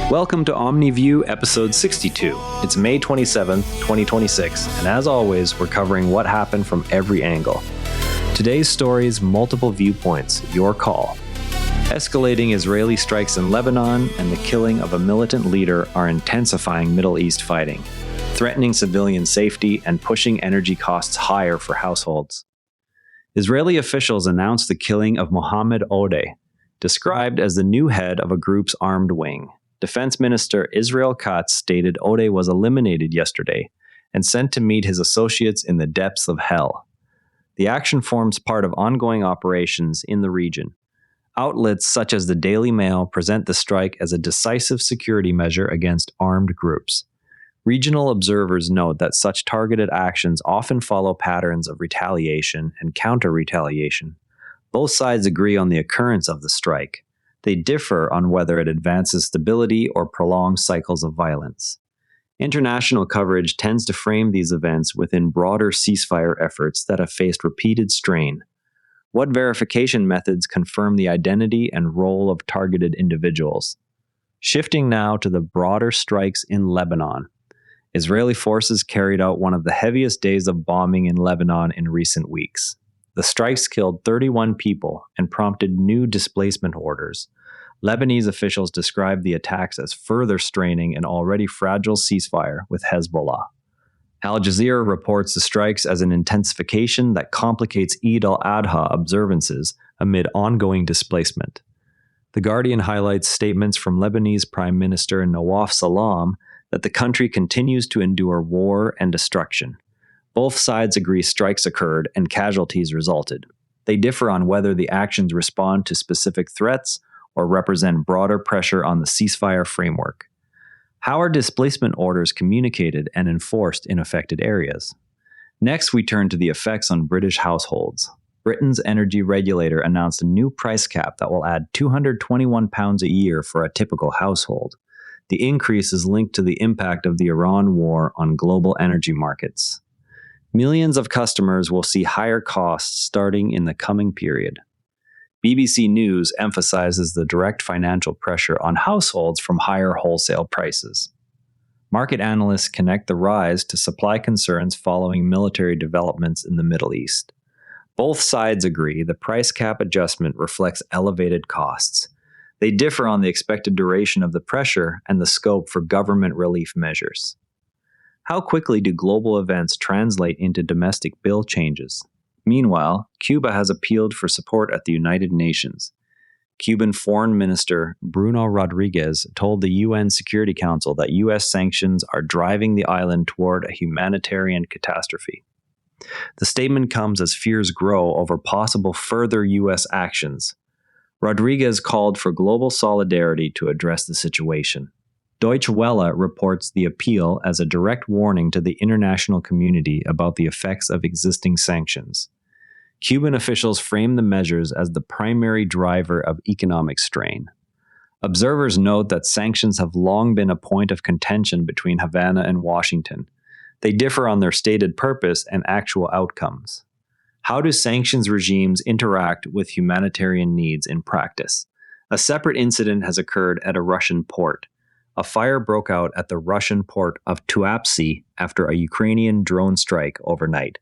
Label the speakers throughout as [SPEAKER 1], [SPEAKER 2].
[SPEAKER 1] Welcome to Omni View episode 62. It's May 27th, 2026, and as always, we're covering what happened from every angle. Today's stories, multiple viewpoints, your call. Escalating Israeli strikes in Lebanon and the killing of a militant leader are intensifying Middle East fighting, threatening civilian safety and pushing energy costs higher for households. Israeli officials announced the killing of Mohammed Odeh, described as the new head of a group's armed wing. Defense Minister Israel Katz stated Odeh was eliminated yesterday and sent to meet his associates in the depths of hell. The action forms part of ongoing operations in the region. Outlets such as the Daily Mail present the strike as a decisive security measure against armed groups. Regional observers note that such targeted actions often follow patterns of retaliation and counter-retaliation. Both sides agree on the occurrence of the strike. They differ on whether it advances stability or prolongs cycles of violence. International coverage tends to frame these events within broader ceasefire efforts that have faced repeated strain. What verification methods confirm the identity and role of targeted individuals? Shifting now to the broader strikes in Lebanon. Israeli forces carried out one of the heaviest days of bombing in Lebanon in recent weeks. The strikes killed 31 people and prompted new displacement orders. Lebanese officials described the attacks as further straining an already fragile ceasefire with Hezbollah. Al Jazeera reports the strikes as an intensification that complicates Eid al-Adha observances amid ongoing displacement. The Guardian highlights statements from Lebanese Prime Minister Nawaf Salam that the country continues to endure war and destruction. Both sides agree strikes occurred and casualties resulted. They differ on whether the actions respond to specific threats or represent broader pressure on the ceasefire framework. How are displacement orders communicated and enforced in affected areas? Next, we turn to the effects on British households. Britain's energy regulator announced a new price cap that will add £221 a year for a typical household. The increase is linked to the impact of the Iran war on global energy markets. Millions of customers will see higher costs starting in the coming period. BBC News emphasizes the direct financial pressure on households from higher wholesale prices. Market analysts connect the rise to supply concerns following military developments in the Middle East. Both sides agree the price cap adjustment reflects elevated costs. They differ on the expected duration of the pressure and the scope for government relief measures. How quickly do global events translate into domestic bill changes? Meanwhile, Cuba has appealed for support at the United Nations. Cuban Foreign Minister Bruno Rodriguez told the UN Security Council that U.S. sanctions are driving the island toward a humanitarian catastrophe. The statement comes as fears grow over possible further U.S. actions. Rodriguez called for global solidarity to address the situation. Deutsche Welle reports the appeal as a direct warning to the international community about the effects of existing sanctions. Cuban officials frame the measures as the primary driver of economic strain. Observers note that sanctions have long been a point of contention between Havana and Washington. They differ on their stated purpose and actual outcomes. How do sanctions regimes interact with humanitarian needs in practice? A separate incident has occurred at a Russian port. A fire broke out at the Russian port of Tuapse after a Ukrainian drone strike overnight.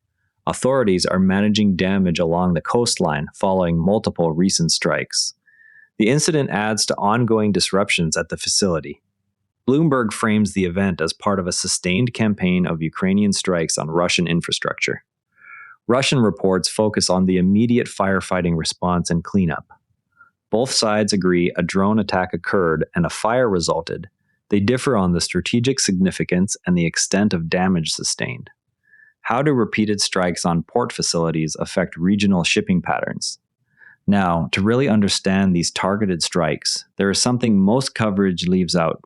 [SPEAKER 1] Authorities are managing damage along the coastline following multiple recent strikes. The incident adds to ongoing disruptions at the facility. Bloomberg frames the event as part of a sustained campaign of Ukrainian strikes on Russian infrastructure. Russian reports focus on the immediate firefighting response and cleanup. Both sides agree a drone attack occurred and a fire resulted. They differ on the strategic significance and the extent of damage sustained. How do repeated strikes on port facilities affect regional shipping patterns? Now, to really understand these targeted strikes, there is something most coverage leaves out.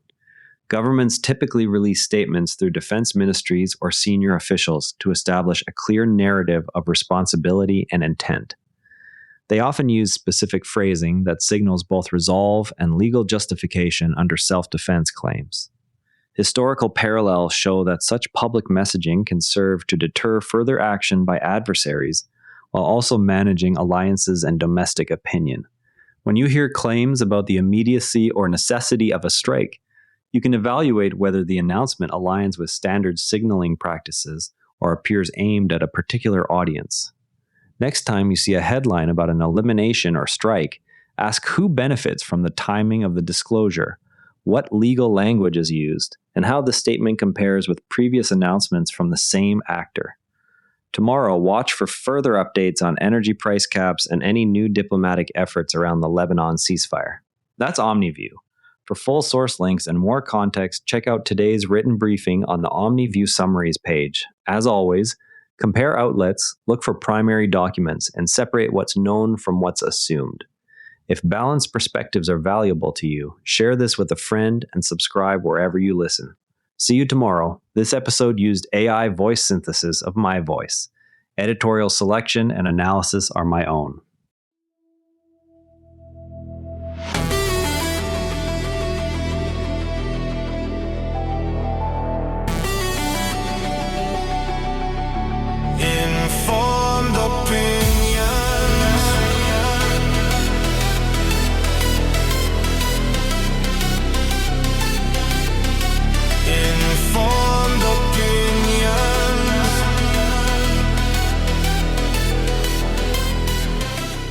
[SPEAKER 1] Governments typically release statements through defense ministries or senior officials to establish a clear narrative of responsibility and intent. They often use specific phrasing that signals both resolve and legal justification under self-defense claims. Historical parallels show that such public messaging can serve to deter further action by adversaries while also managing alliances and domestic opinion. When you hear claims about the immediacy or necessity of a strike, You can evaluate whether the announcement aligns with standard signaling practices or appears aimed at a particular audience. Next time you see a headline about an elimination or strike, ask who benefits from the timing of the disclosure, what legal language is used, and how the statement compares with previous announcements from the same actor. Tomorrow, watch for further updates on energy price caps and any new diplomatic efforts around the Lebanon ceasefire. That's OmniView. For full source links and more context, check out today's written briefing on the OmniView Summaries page. As always, compare outlets, look for primary documents, and separate what's known from what's assumed. If balanced perspectives are valuable to you, share this with a friend and subscribe wherever you listen. See you tomorrow. This episode used AI voice synthesis of my voice. Editorial selection and analysis are my own.